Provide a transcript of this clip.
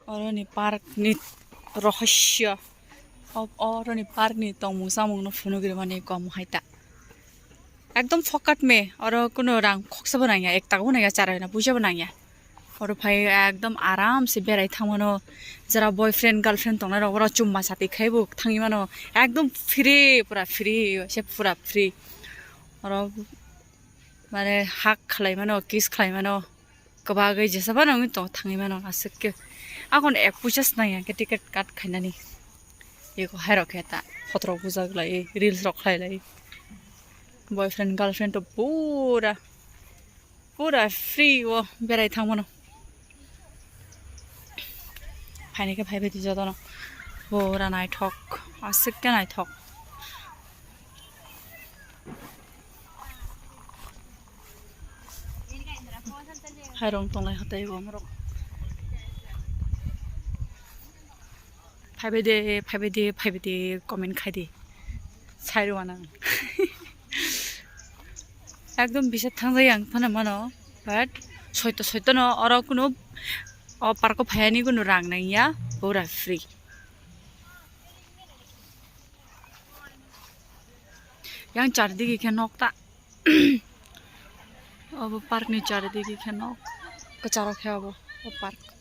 어른이 파르니 रहस्य 어른이 पार्कनि तंमु सामुंनो फुनुगिरि माने कम हाइता एकदम फकाट में और कुनो रां खक्सा बनाया एक ताको बनाया चारायना बुझा बनाया और भाई एकदम आराम से बेराय थांमोनो जरा बॉयफ्रेंड गर्लफ्रेंड तंना रगरा चुम्मा साथी खाइबो थांगी मानो एकदम फ्री से पूरा फ्री और माने हाक खालाय मानो किस खालाय मानो गोबा गै जेसाबा नङि तो थांगी मानो आसके आगन एक पुजास नाया के टिकेट काट खाइनानि 이거 하러 갔다 호트로 부자글라이 릴스 럭라이 बॉयफ्रेंड गर्लफ्रेंड तो पूरा फ्री वो बेराय थांमोनो फाइनेके फाइबायदि जादोनो पूरा नायथक आसके नायथक हायरं तंलाय हताय गमरो फाइबायदि कमेन्ट खायदि साइरवाना एकदम बिसोर थांजायो आं फाना मानो बाट सयत' न और कुनो पार्क फायानि कुनो रां नैया पूरा फ्री yang चारदिगे के नकता अब पार्क नि चारदिगे के नक कचारा खाबो पार्क